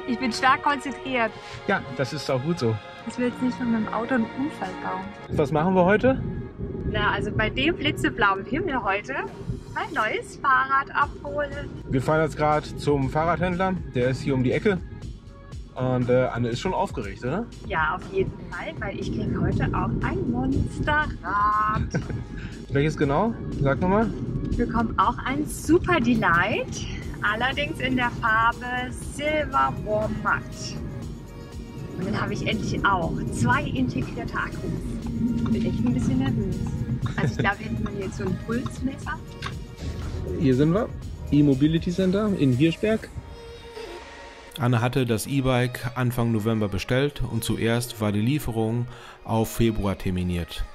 Ich bin stark konzentriert. Ja, das ist auch gut so. Ich will jetzt nicht von meinem Auto einen Unfall bauen. Was machen wir heute? Na, also bei dem blitzeblauen Himmel heute mein neues Fahrrad abholen. Wir fahren jetzt gerade zum Fahrradhändler. Der ist hier um die Ecke. Und Anne ist schon aufgeregt, oder? Ja, auf jeden Fall, weil ich kriege heute auch ein Monsterrad. Welches genau? Sag nochmal. Wir bekommen auch ein Super Delight, allerdings in der Farbe Silver Warm Matte. Und dann habe ich endlich auch 2 integrierte Akkus. Ich bin echt ein bisschen nervös. Also ich glaube, wir hätten jetzt so ein Pulsmesser. Hier sind wir, E-Mobility Center in Hirschberg. Anne hatte das E-Bike Anfang November bestellt und zuerst war die Lieferung auf Februar terminiert.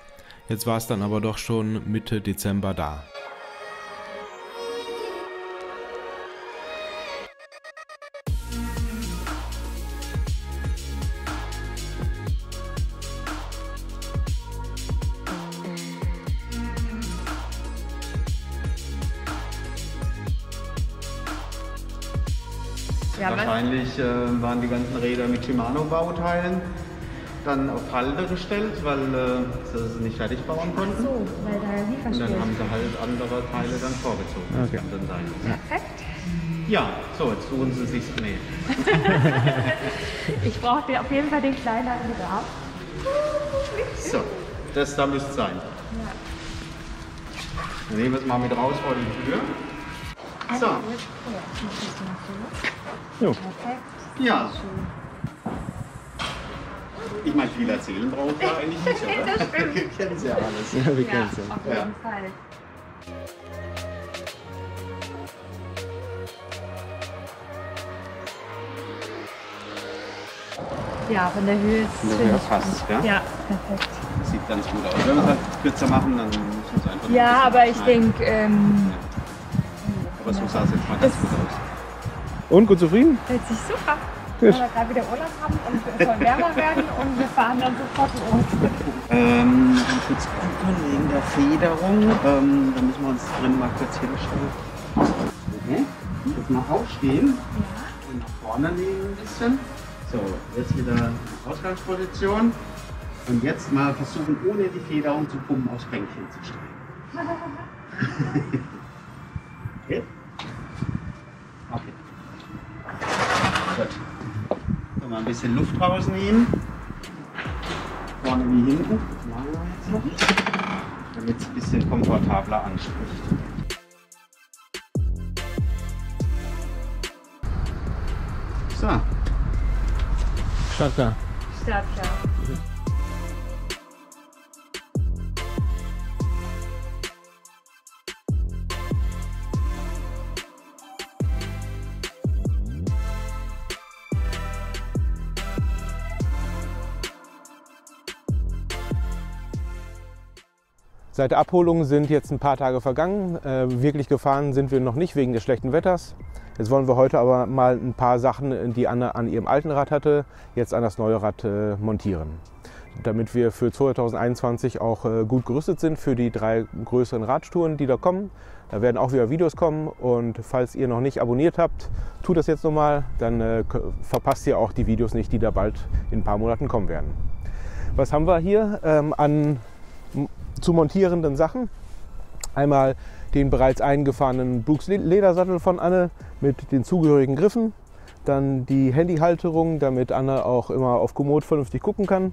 Jetzt war es dann aber doch schon Mitte Dezember da. Ja, Wahrscheinlich waren die ganzen Räder mit Shimano-Bauteilen dann auf Halde gestellt, weil sie nicht fertig bauen konnten. so, weil da Und Lieferschwierigkeiten. dann haben sie halt andere Teile dann vorgezogen. Das Okay. kann dann sein. Perfekt. Ja, so, jetzt suchen sie sich nee. Ich brauche auf jeden Fall den kleineren Bedarf. So, das da müsste sein. Dann nehmen wir es mal mit raus vor die Tür. So, Jo. Perfekt. ja. Ich meine, viel erzählen braucht man eigentlich nicht, oder? Das stimmt. Wir kennen ja alles. Ja, wir Ja, kennen es ja. auf jeden Ja. Fall. Ja, von der Höhe ist Ja, passt, ja? Ja, perfekt. Sieht ganz gut aus. Wenn wir es halt kürzer machen, dann müssen wir es einfach Ja, ein bisschen aber ich abschneiden. denke, Aber so sah es jetzt mal ganz gut aus. Und, gut zufrieden? hört sich super. Gut. Weil wir gerade wieder Urlaub haben und es soll wärmer werden und wir fahren dann sofort los. Noch kurz gucken wegen der Federung. Da müssen wir uns drin mal kurz hinstellen. Okay. Jetzt mal aufstehen und nach vorne legen ein bisschen. So, jetzt wieder Ausgangsposition. Und jetzt mal versuchen, ohne die Federung zu pumpen, aufs Bänkchen zu steigen. Okay? Okay. Gut. So, mal ein bisschen Luft rausnehmen. Vorne wie hinten. Das machen wir jetzt noch. Damit es ein bisschen komfortabler anspricht. So. Startklar. Startklar. Seit der Abholung sind jetzt ein paar Tage vergangen. Wirklich gefahren sind wir noch nicht wegen des schlechten Wetters. Jetzt wollen wir heute aber mal ein paar Sachen, die Anne an ihrem alten Rad hatte, jetzt an das neue Rad montieren. Damit wir für 2021 auch gut gerüstet sind für die 3 größeren Radtouren, die da kommen. Da werden auch wieder Videos kommen und falls ihr noch nicht abonniert habt, tut das jetzt nochmal, dann verpasst ihr auch die Videos nicht, die da bald in ein paar Monaten kommen werden. Was haben wir hier an zu montierenden Sachen? Einmal den bereits eingefahrenen Brooks Ledersattel von Anne mit den zugehörigen Griffen. Dann die Handyhalterung, damit Anne auch immer auf Komoot vernünftig gucken kann.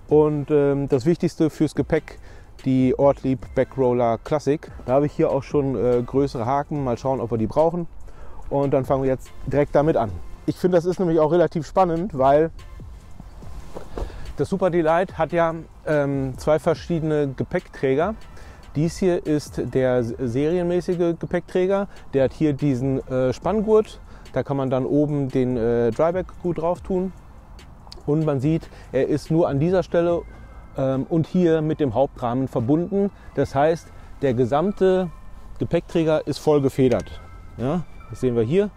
Und das Wichtigste fürs Gepäck, die Ortlieb Backroller Classic. Da habe ich hier auch schon größere Haken. Mal schauen, ob wir die brauchen. Und dann fangen wir jetzt direkt damit an. Ich finde, das ist nämlich auch relativ spannend, weil das Super Delight hat ja 2 verschiedene Gepäckträger. Dies hier ist der serienmäßige Gepäckträger. Der hat hier diesen Spanngurt. Da kann man dann oben den Dryback gut drauf tun. Und man sieht, er ist nur an dieser Stelle und hier mit dem Hauptrahmen verbunden. Das heißt, der gesamte Gepäckträger ist voll gefedert. Ja, das sehen wir hier.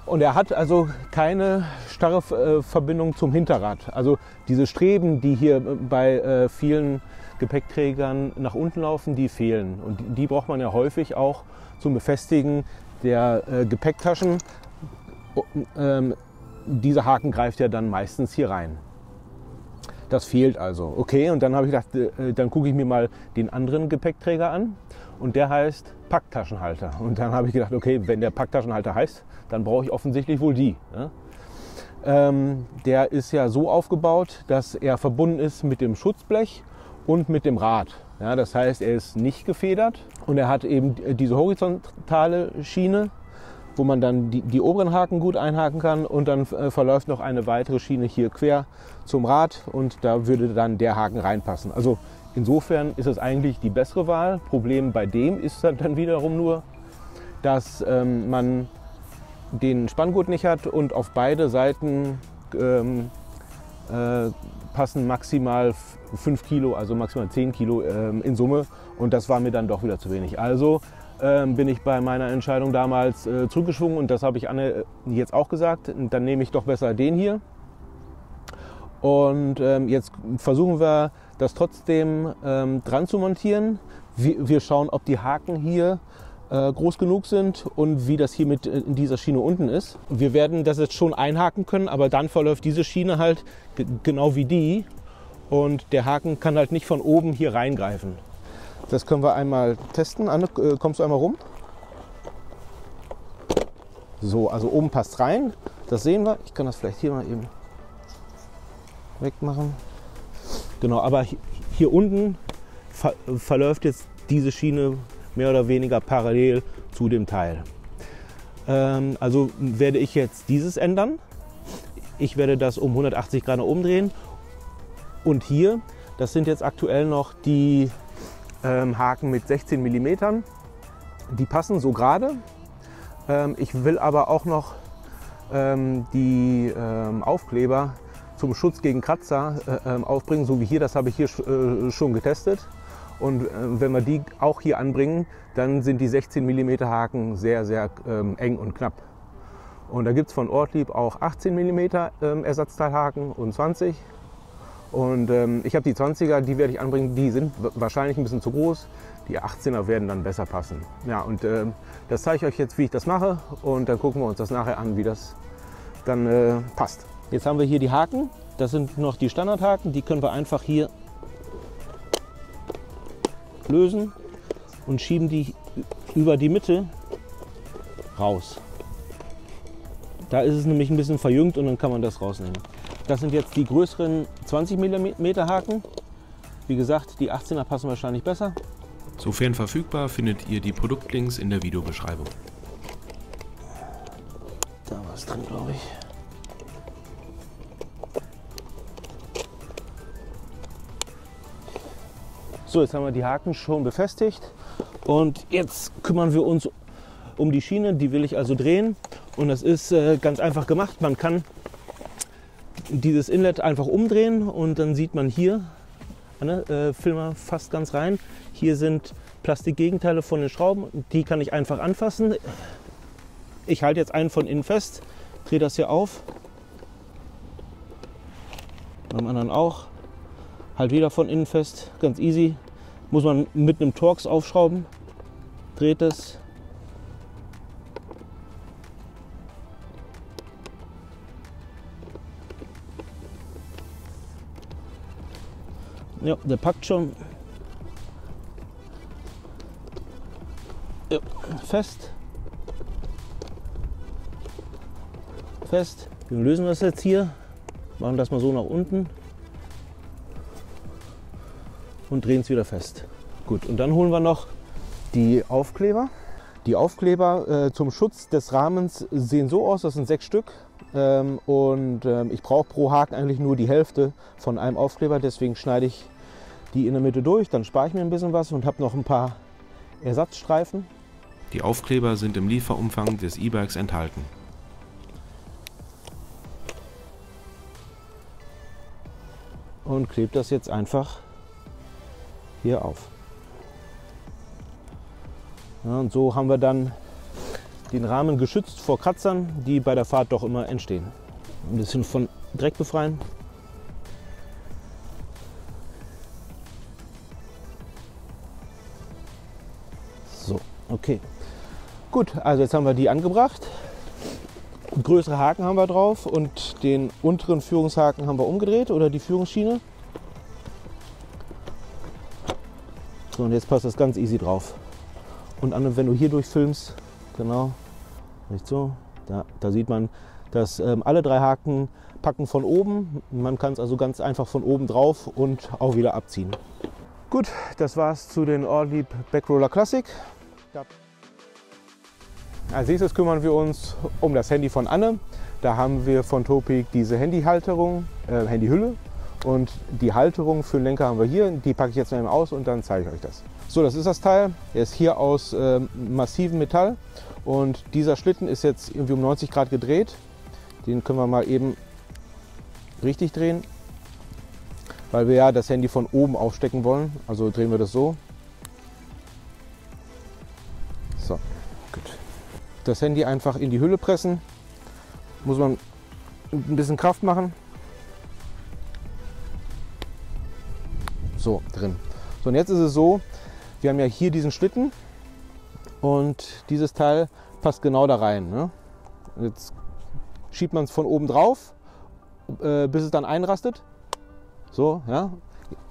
Und er hat also keine starre Verbindung zum Hinterrad. Also diese Streben, die hier bei vielen Gepäckträgern nach unten laufen, die fehlen. Und die braucht man ja häufig auch zum Befestigen der Gepäcktaschen. dieser Haken greift ja dann meistens hier rein. Das fehlt also. Okay, und dann habe ich gedacht, dann gucke ich mir mal den anderen Gepäckträger an und der heißt Packtaschenhalter. Und dann habe ich gedacht, okay, wenn der Packtaschenhalter heißt, dann brauche ich offensichtlich wohl die. Ne? Der ist ja so aufgebaut, dass er verbunden ist mit dem Schutzblech und mit dem Rad. Ja, das heißt, er ist nicht gefedert und er hat eben diese horizontale Schiene, wo man dann die oberen Haken gut einhaken kann, und dann verläuft noch eine weitere Schiene hier quer zum Rad und da würde dann der Haken reinpassen. Also insofern ist es eigentlich die bessere Wahl. Problem bei dem ist dann wiederum nur, dass man den Spanngurt nicht hat und auf beide Seiten passen maximal 5 Kilo, also maximal 10 Kilo in Summe, und das war mir dann doch wieder zu wenig. Also bin ich bei meiner Entscheidung damals zurückgeschwungen, und das habe ich Anne jetzt auch gesagt, dann nehme ich doch besser den hier. Und jetzt versuchen wir das trotzdem dran zu montieren. Wir schauen, ob die Haken hier groß genug sind und wie das hier mit in dieser Schiene unten ist. Wir werden das jetzt schon einhaken können, aber dann verläuft diese Schiene halt genau wie die, und der Haken kann halt nicht von oben hier reingreifen. Das können wir einmal testen. Anne, kommst du einmal rum? So, also oben passt rein. Das sehen wir. Ich kann das vielleicht hier mal eben wegmachen. Genau, aber hier unten verläuft jetzt diese Schiene mehr oder weniger parallel zu dem Teil. Also werde ich jetzt dieses ändern. Ich werde das um 180 Grad nach oben drehen. Und hier, das sind jetzt aktuell noch die Haken mit 16 mm. Die passen so gerade. Ich will aber auch noch die Aufkleber zum Schutz gegen Kratzer aufbringen, so wie hier. Das habe ich hier schon getestet. Und wenn wir die auch hier anbringen, dann sind die 16 mm Haken sehr, sehr eng und knapp. Und da gibt es von Ortlieb auch 18 mm Ersatzteilhaken und 20. Und ich habe die 20er, die werde ich anbringen, die sind wahrscheinlich ein bisschen zu groß. Die 18er werden dann besser passen. Ja, und das zeige ich euch jetzt, wie ich das mache, und dann gucken wir uns das nachher an, wie das dann passt. Jetzt haben wir hier die Haken, das sind noch die Standardhaken, die können wir einfach hier lösen und schieben die über die Mitte raus. Da ist es nämlich ein bisschen verjüngt und dann kann man das rausnehmen. Das sind jetzt die größeren 20 mm Haken. Wie gesagt, die 18er passen wahrscheinlich besser. Sofern verfügbar, findet ihr die Produktlinks in der Videobeschreibung. Da war es drin, glaube ich. So, jetzt haben wir die Haken schon befestigt und jetzt kümmern wir uns um die Schiene. Die will ich also drehen, und das ist ganz einfach gemacht. Man kann dieses Inlet einfach umdrehen und dann sieht man hier, Anne, film mal fast ganz rein, hier sind Plastikgegenteile von den Schrauben, die kann ich einfach anfassen. Ich halte jetzt einen von innen fest, drehe das hier auf, beim anderen auch, halt wieder von innen fest, ganz easy, muss man mit einem Torx aufschrauben, dreht es. Ja, der packt schon. Ja, fest. Fest. Wir lösen das jetzt hier. Machen das mal so nach unten. Und drehen es wieder fest. Gut, und dann holen wir noch die Aufkleber. Die Aufkleber zum Schutz des Rahmens sehen so aus, das sind 6 Stück. Ich brauche pro Haken eigentlich nur die Hälfte von einem Aufkleber, deswegen schneide ich die in der Mitte durch, dann spare ich mir ein bisschen was und habe noch ein paar Ersatzstreifen. Die Aufkleber sind im Lieferumfang des E-Bikes enthalten. Und klebe das jetzt einfach hier auf. Ja, und so haben wir dann den Rahmen geschützt vor Kratzern, die bei der Fahrt doch immer entstehen. Ein bisschen von Dreck befreien. So, okay. Gut, also jetzt haben wir die angebracht. Größere Haken haben wir drauf und den unteren Führungshaken haben wir umgedreht oder die Führungsschiene. So, und jetzt passt das ganz easy drauf. Und wenn du hier durchfilmst, genau, nicht so, da sieht man, dass alle 3 Haken packen von oben. Man kann es also ganz einfach von oben drauf und auch wieder abziehen. Gut, das war's zu den Ortlieb Backroller Classic. Als nächstes kümmern wir uns um das Handy von Anne. Da haben wir von Topic diese Handyhalterung, Handyhülle. Und die Halterung für den Lenker haben wir hier. Die packe ich jetzt mal aus und dann zeige ich euch das. So, das ist das Teil. Er ist hier aus massivem Metall. Und dieser Schlitten ist jetzt irgendwie um 90 Grad gedreht. Den können wir mal eben richtig drehen, weil wir ja das Handy von oben aufstecken wollen. Also drehen wir das so. So, gut. Das Handy einfach in die Hülle pressen. Muss man ein bisschen Kraft machen. So, drin. So, und jetzt ist es so, wir haben ja hier diesen Schlitten und dieses Teil passt genau da rein. Ne? Jetzt schiebt man es von oben drauf, bis es dann einrastet. So, ja.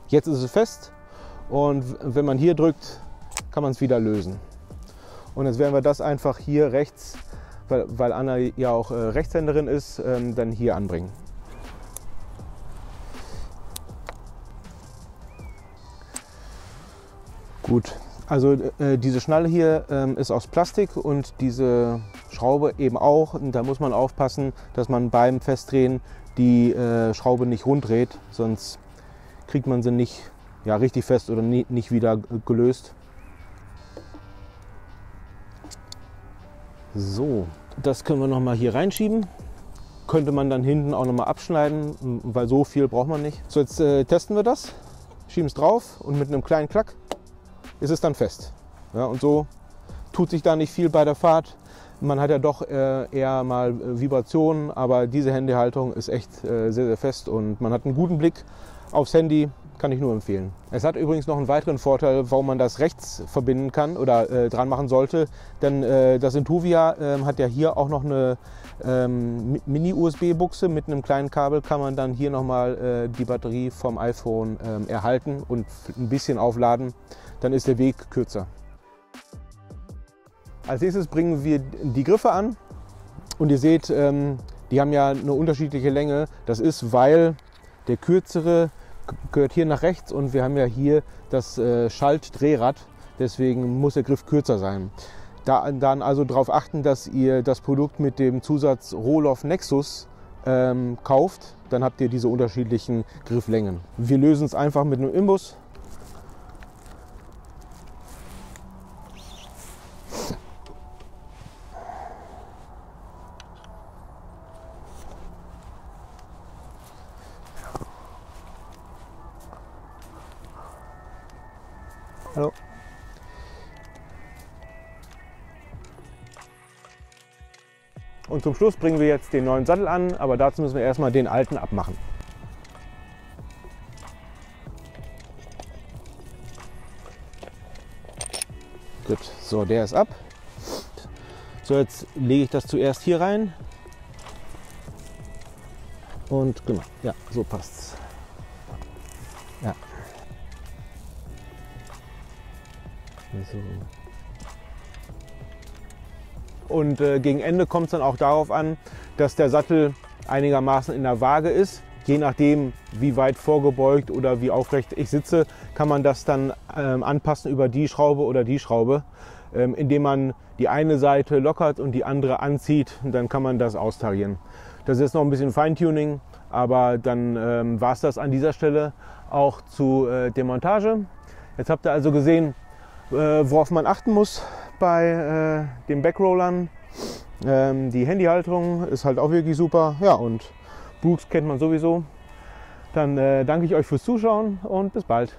Jetzt ist es fest und wenn man hier drückt, kann man es wieder lösen. Und jetzt werden wir das einfach hier rechts, weil Anna ja auch Rechtshänderin ist, dann hier anbringen. Gut, also diese Schnalle hier ist aus Plastik und diese Schraube eben auch. Und da muss man aufpassen, dass man beim Festdrehen die Schraube nicht rund dreht, sonst kriegt man sie nicht richtig fest oder nicht wieder gelöst. So, das können wir noch mal hier reinschieben. Könnte man dann hinten auch noch mal abschneiden, weil so viel braucht man nicht. So, jetzt testen wir das, schieben es drauf und mit einem kleinen Klack ist es dann fest. Ja, und so tut sich da nicht viel bei der Fahrt. Man hat ja doch eher mal Vibrationen, aber diese Handyhalterung ist echt sehr, sehr fest und man hat einen guten Blick aufs Handy, kann ich nur empfehlen. Es hat übrigens noch einen weiteren Vorteil, warum man das rechts verbinden kann oder dran machen sollte, denn das Intuvia hat ja hier auch noch eine Mini-USB-Buchse. Mit einem kleinen Kabel kann man dann hier nochmal die Batterie vom iPhone erhalten und ein bisschen aufladen. Dann ist der Weg kürzer. Als nächstes bringen wir die Griffe an und ihr seht, die haben ja eine unterschiedliche Länge. Das ist, weil der kürzere gehört hier nach rechts und wir haben ja hier das Schaltdrehrad, deswegen muss der Griff kürzer sein. Dann also darauf achten, dass ihr das Produkt mit dem Zusatz Rohloff Nexus kauft, dann habt ihr diese unterschiedlichen Grifflängen. Wir lösen es einfach mit einem Imbus. Hallo. Und zum Schluss bringen wir jetzt den neuen Sattel an, aber dazu müssen wir erstmal den alten abmachen. Gut, so, der ist ab. So, jetzt lege ich das zuerst hier rein. Und genau, ja, so passt's. Ja. So. Und gegen Ende kommt es dann auch darauf an, dass der Sattel einigermaßen in der Waage ist. Je nachdem, wie weit vorgebeugt oder wie aufrecht ich sitze, kann man das dann anpassen über die Schraube oder die Schraube, indem man die eine Seite lockert und die andere anzieht. Und dann kann man das austarieren. Das ist jetzt noch ein bisschen Feintuning, aber dann war es das an dieser Stelle auch zu der Montage. Jetzt habt ihr also gesehen, worauf man achten muss bei den Backrollern. Die Handyhalterung ist halt auch wirklich super. Ja, und Brooks kennt man sowieso. Dann danke ich euch fürs Zuschauen und bis bald.